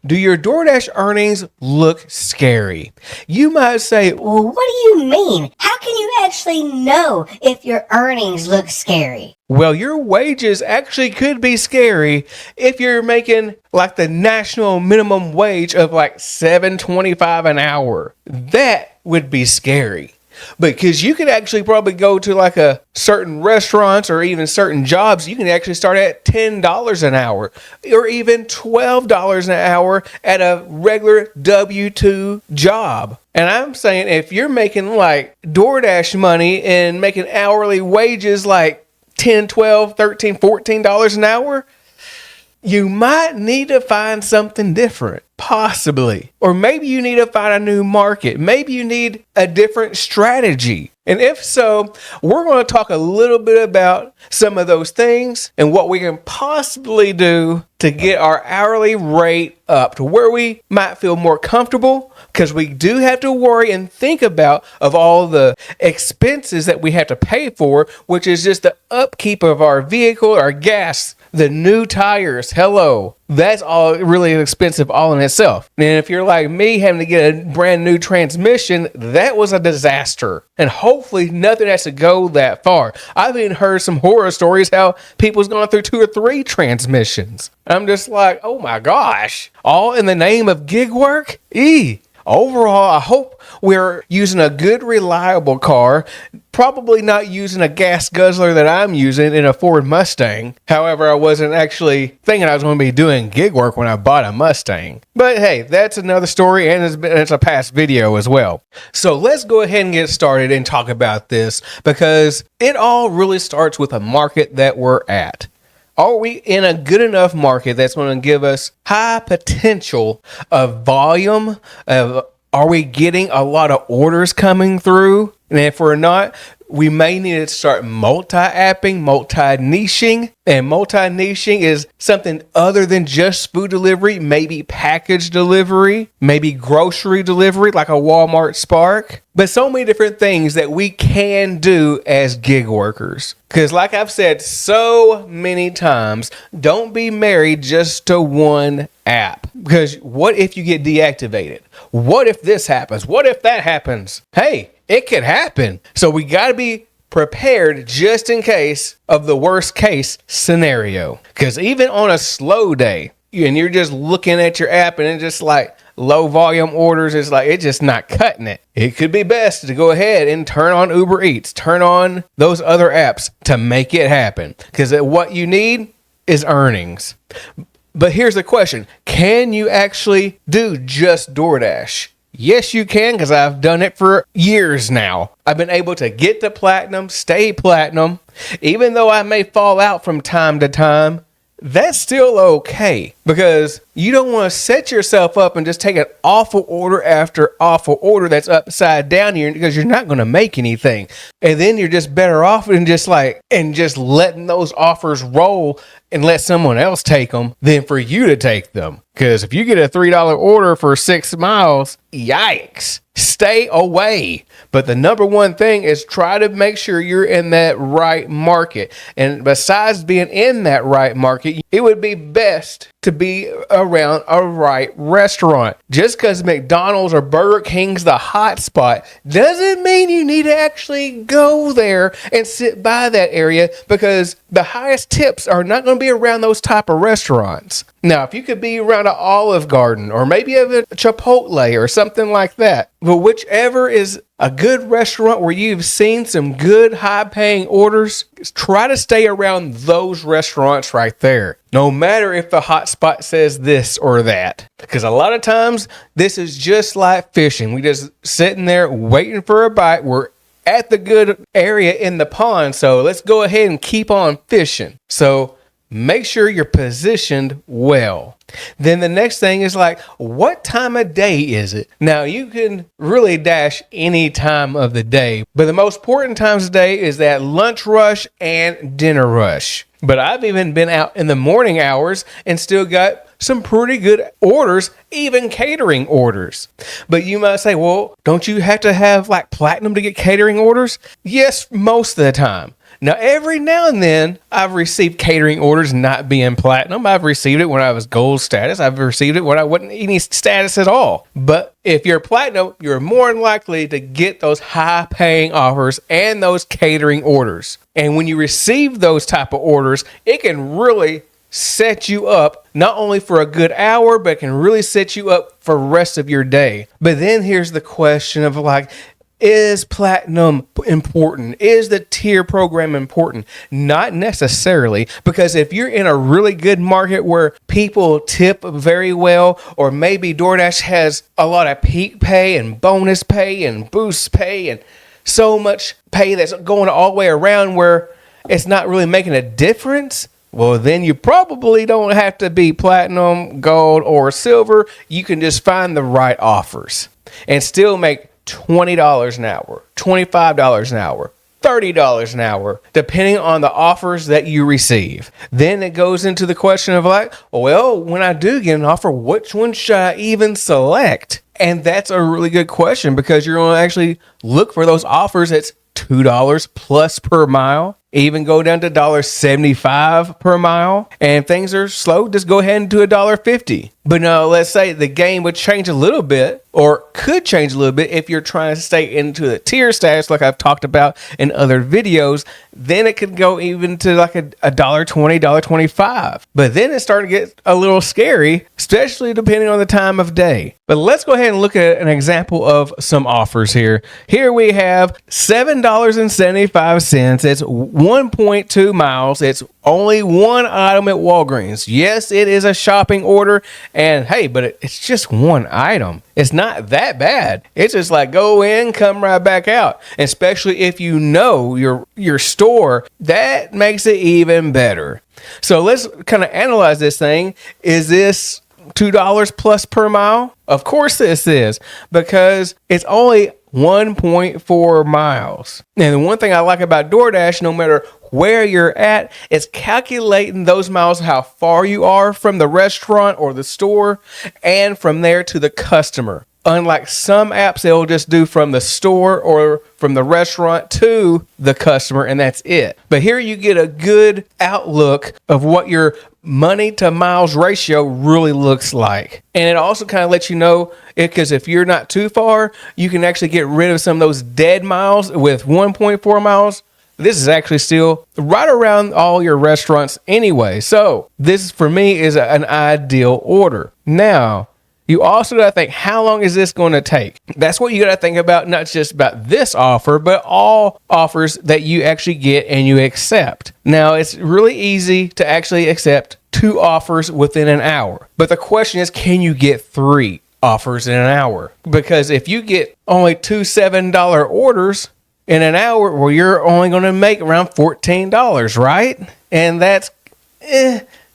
Do your DoorDash earnings look scary? You might say, Well, what do you mean? How can you actually know if your earnings look scary? well, your wages actually could be scary if you're making like the national minimum wage of like $7.25 an hour. That would be scary. Because you could actually probably go to like a certain restaurants or even certain jobs. You can actually start at $10 an hour or even $12 an hour at a regular W-2 job. And I'm saying if you're making like DoorDash money and making hourly wages like $10, $12, $13, $14 an hour, you might need to find something different, possibly. Or maybe you need to find a new market. Maybe you need a different strategy. And if so, we're going to talk a little bit about some of those things and what we can possibly do to get our hourly rate up to where we might feel more comfortable, because we do have to worry and think about of all the expenses that we have to pay for, which is just the upkeep of our vehicle, our gas, the new tires. Hello. That's all really expensive all in itself. And if you're like me having to get a brand new transmission, that was a disaster. And hopefully nothing has to go that far. I've even heard some horror stories how people's gone through 2 or 3 transmissions. I'm just like, oh my gosh, all in the name of gig work? Overall, I hope we're using a good, reliable car, probably not using a gas guzzler that I'm using in a Ford Mustang. However, I wasn't actually thinking I was going to be doing gig work when I bought a Mustang. But hey, that's another story, and it's a past video as well. So let's go ahead and get started and talk about this, because it all really starts with a market that we're at. Are we in a good enough market that's going to give us high potential of volume? Are we getting a lot of orders coming through? And if we're not, we may need to start multi-apping, multi-niching. And multi-niching is something other than just food delivery, maybe package delivery, maybe grocery delivery like a Walmart Spark. But so many different things that we can do as gig workers. Because like I've said so many times, don't be married just to one app. Because what if you get deactivated? What if this happens? What if that happens? Hey, it could happen. So we got to be prepared just in case of the worst case scenario. Because even on a slow day, and you're just looking at your app and it's just like low volume orders, it's like it's just not cutting it. It could be best to go ahead and turn on Uber Eats, turn on those other apps to make it happen. Because what you need is earnings. But here's the question. Can you actually do just DoorDash? Yes, you can, because I've done it for years now. I've been able to get to platinum, stay platinum. Even though I may fall out from time to time, that's still okay, because you don't want to set yourself up and just take an awful order after awful order that's upside down here, because you're not going to make anything. And then you're just better off and just letting those offers roll and let someone else take them than for you to take them. Because if you get a $3 order for 6 miles, yikes, stay away. But the number one thing is try to make sure you're in that right market. And besides being in that right market, it would be best to be around a right restaurant. Just because McDonald's or Burger King's the hot spot doesn't mean you need to actually go there and sit by that area, because the highest tips are not going to be around those type of restaurants. Now, if you could be around an Olive Garden or maybe a Chipotle or something like that, but whichever is a good restaurant where you've seen some good high-paying orders, try to stay around those restaurants right there. No matter if the hotspot says this or that. Because a lot of times, this is just like fishing. We just sitting there waiting for a bite. We're at the good area in the pond, so let's go ahead and keep on fishing. So make sure you're positioned well. Then the next thing is like, what time of day is it? Now, you can really dash any time of the day, but the most important times of the day is that lunch rush and dinner rush. But I've even been out in the morning hours and still got some pretty good orders, even catering orders. But you might say, well, don't you have to have like platinum to get catering orders? Yes, most of the time. Now, every now and then, I've received catering orders not being platinum. I've received it when I was gold status. I've received it when I wasn't any status at all. But if you're platinum, you're more than likely to get those high-paying offers and those catering orders. And when you receive those type of orders, it can really set you up not only for a good hour, but it can really set you up for the rest of your day. But then here's the question of like, is platinum important? Is the tier program important? Not necessarily, because if you're in a really good market where people tip very well, or maybe DoorDash has a lot of peak pay and bonus pay and boost pay and so much pay that's going all the way around where it's not really making a difference, well, then you probably don't have to be platinum, gold, or silver. You can just find the right offers and still make $20 an hour, $25 an hour, $30 an hour, depending on the offers that you receive. Then it goes into the question of like, well, when I do get an offer, which one should I even select? And that's a really good question, because you're going to actually look for those offers that's $2 plus per mile, even go down to $1.75 per mile. And if things are slow, just go ahead and do $1.50. But now let's say the game would change a little bit, or could change a little bit if you're trying to stay into the tier status like I've talked about in other videos. Then it could go even to like $1.20, $1.25. But then it's starting to get a little scary, especially depending on the time of day. But let's go ahead and look at an example of some offers here. Here we have $7.75. It's 1.2 miles. It's only one item at Walgreens. Yes, it is a shopping order. And hey, but it's just one item. It's not that bad. It's just like go in, come right back out. And especially if you know your store, that makes it even better. So let's kind of analyze this thing. Is this $2 plus per mile? Of course this is, because it's only 1.4 miles. And the one thing I like about DoorDash, no matter where you're at, it's calculating those miles, how far you are from the restaurant or the store, and from there to the customer. Unlike some apps, they'll just do from the store or from the restaurant to the customer, and that's it. But here you get a good outlook of what your money to miles ratio really looks like. And it also kind of lets you know, because if you're not too far, you can actually get rid of some of those dead miles with 1.4 miles. This is actually still right around all your restaurants anyway. So this for me is an ideal order. Now, you also got to think, how long is this going to take? That's what you got to think about, not just about this offer, but all offers that you actually get and you accept. Now, it's really easy to actually accept 2 offers within an hour. But the question is, can you get 3 offers in an hour? Because if you get only 2 $7 orders in an hour, well, you're only going to make around $14, right? And that's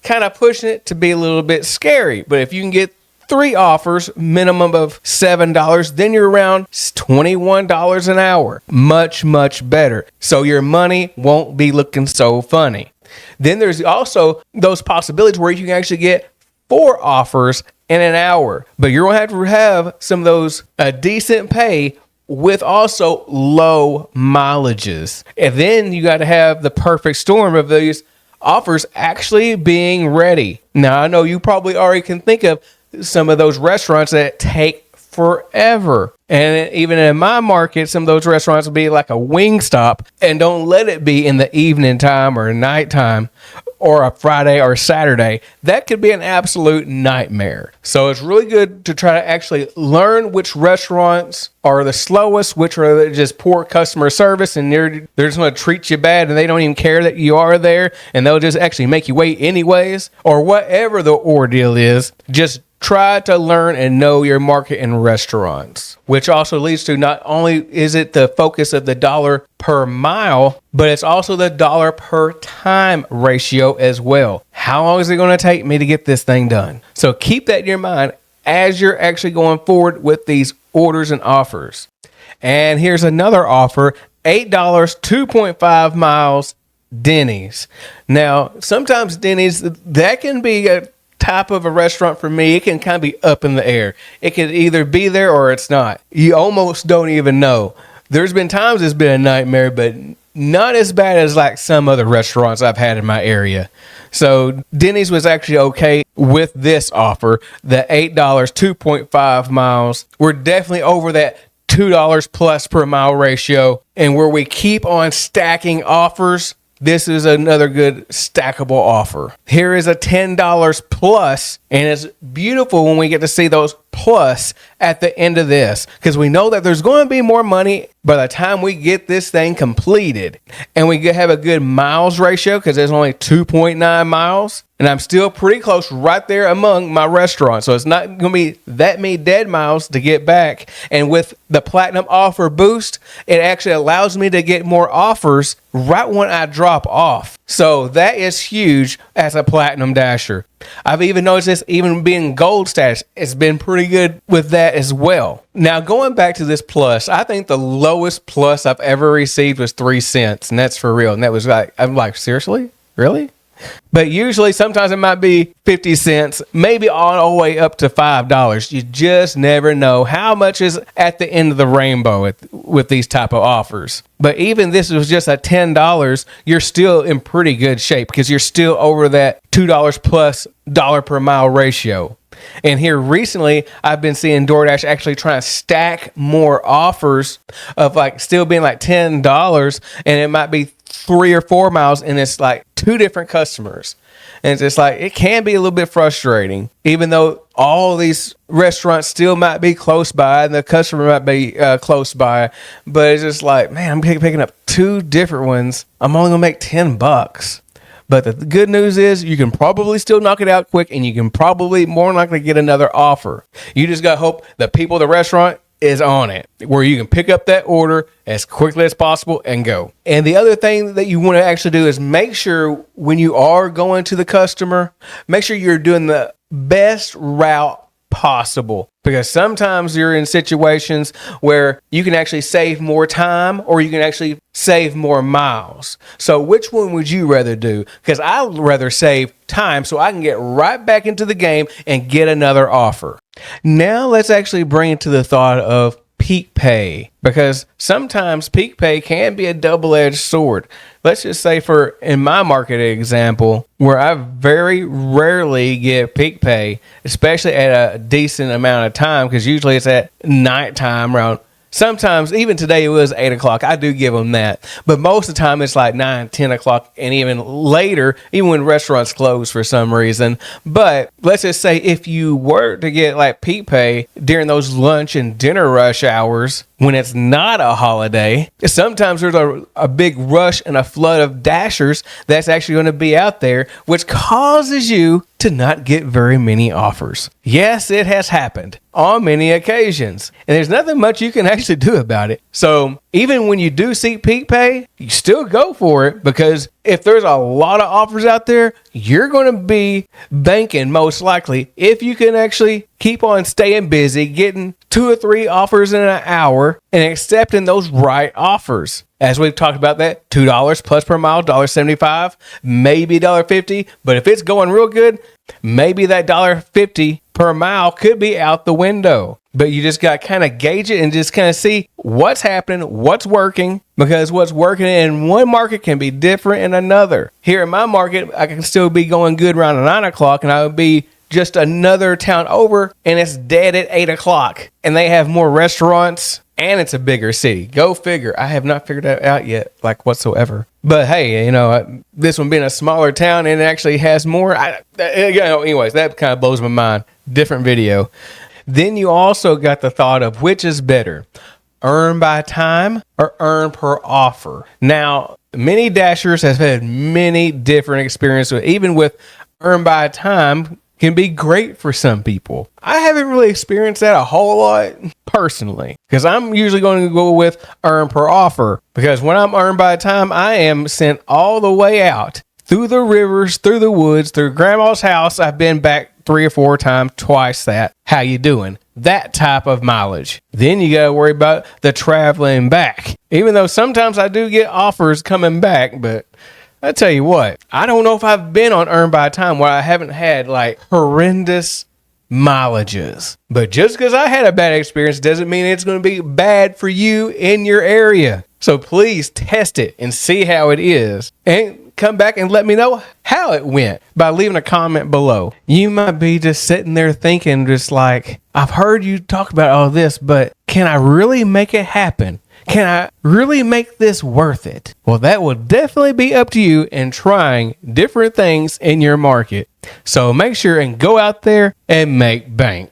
kind of pushing it to be a little bit scary. But if you can get 3 offers, minimum of $7, then you're around $21 an hour. Much, much better. So your money won't be looking so funny. Then there's also those possibilities where you can actually get 4 offers in an hour. But you're going to have some of those decent pay with also low mileages. And then you got to have the perfect storm of these offers actually being ready. Now, I know you probably already can think of some of those restaurants that take forever. And even in my market, some of those restaurants will be like a Wingstop, and don't let it be in the evening time or nighttime or a Friday or Saturday. That could be an absolute nightmare. So it's really good to try to actually learn which restaurants are the slowest, which are just poor customer service, and they're just going to treat you bad and they don't even care that you are there, and they'll just actually make you wait anyways, or whatever the ordeal is. Just try to learn and know your market and restaurants, which also leads to not only is it the focus of the dollar per mile, but it's also the dollar per time ratio as well. How long is it going to take me to get this thing done? So keep that in your mind as you're actually going forward with these orders and offers. And here's another offer, $8, 2.5 miles, Denny's. Now, sometimes Denny's, that can be a type of a restaurant for me. It can kind of be up in the air. It could either be there or it's not. You almost don't even know. There's been times it's been a nightmare, but not as bad as like some other restaurants I've had in my area. So Denny's was actually okay with this offer. The $8, 2.5 miles. We're definitely over that $2 plus per mile ratio. And where we keep on stacking offers, this is another good stackable offer. Here is a $10 plus, and it's beautiful when we get to see those plus at the end of this, because we know that there's going to be more money by the time we get this thing completed. And we have a good miles ratio because there's only 2.9 miles. And I'm still pretty close right there among my restaurants. So it's not going to be that many dead miles to get back. And with the Platinum Offer Boost, it actually allows me to get more offers right when I drop off. So that is huge as a Platinum Dasher. I've even noticed this even being Gold status. It's been pretty good with that as well. Now, going back to this plus, I think the lowest plus I've ever received was 3 cents. And that's for real. And that was like, I'm like, seriously? Really? But usually, sometimes it might be 50 cents, maybe all the way up to $5. You just never know how much is at the end of the rainbow with these type of offers. But even this was just at $10, you're still in pretty good shape because you're still over that $2 plus dollar per mile ratio. And here recently, I've been seeing DoorDash actually trying to stack more offers of like still being like $10, and it might be 3 or 4 miles, and it's like 2 different customers. And it's just like, it can be a little bit frustrating, even though all these restaurants still might be close by and the customer might be close by. But it's just like, man, I'm picking up 2 different ones. I'm only going to make $10. But the good news is you can probably still knock it out quick, and you can probably more likely get another offer. You just got to hope the people at the restaurant is on it, where you can pick up that order as quickly as possible and go. And the other thing that you want to actually do is make sure when you are going to the customer, make sure you're doing the best route possible, because sometimes you're in situations where you can actually save more time or you can actually save more miles. So which one would you rather do? Because I'd rather save time so I can get right back into the game and get another offer. Now let's actually bring it to the thought of peak pay, because sometimes peak pay can be a double-edged sword. Let's just say in my market example, where I very rarely get peak pay, especially at a decent amount of time, because usually it's at nighttime around. Sometimes, even today, it was 8 o'clock. I do give them that. But most of the time, it's like 9, 10 o'clock, and even later, even when restaurants close for some reason. But let's just say if you were to get like peak pay during those lunch and dinner rush hours, when it's not a holiday, sometimes there's a big rush and a flood of dashers that's actually going to be out there, which causes you to not get very many offers. Yes, it has happened on many occasions, and there's nothing much you can actually do about it. So even when you do seek peak pay, you still go for it, because if there's a lot of offers out there, you're going to be banking most likely if you can actually keep on staying busy, getting 2 or 3 offers in an hour and accepting those right offers. As we've talked about, that $2 plus per mile, $1.75, maybe $1.50. But if it's going real good, maybe that $1.50 per mile could be out the window. But you just got to kind of gauge it and just kind of see what's happening, what's working, because what's working in one market can be different in another. Here in my market, I can still be going good around 9 o'clock, and I would be just another town over, and it's dead at 8 o'clock. And they have more restaurants, and it's a bigger city. Go figure. I have not figured that out yet, like whatsoever. But hey, this one being a smaller town and it actually has more. Anyways, that kind of blows my mind. Different video. Then you also got the thought of which is better, earn by time or earn per offer. Now, many dashers have had many different experiences, even with earn by time can be great for some people. I haven't really experienced that a whole lot personally, because I'm usually going to go with earn per offer, because when I'm earned by time, I am sent all the way out through the rivers, through the woods, through grandma's house. I've been back 3 or 4 times, twice that. How you doing? That type of mileage. Then you got to worry about the traveling back, even though sometimes I do get offers coming back. But I tell you what, I don't know if I've been on earn by time where I haven't had like horrendous mileages. But just because I had a bad experience doesn't mean it's going to be bad for you in your area. So please test it and see how it is. And come back and let me know how it went by leaving a comment below. You might be just sitting there thinking just like, I've heard you talk about all this, but can I really make it happen? Can I really make this worth it? Well, that will definitely be up to you in trying different things in your market. So make sure and go out there and make bank.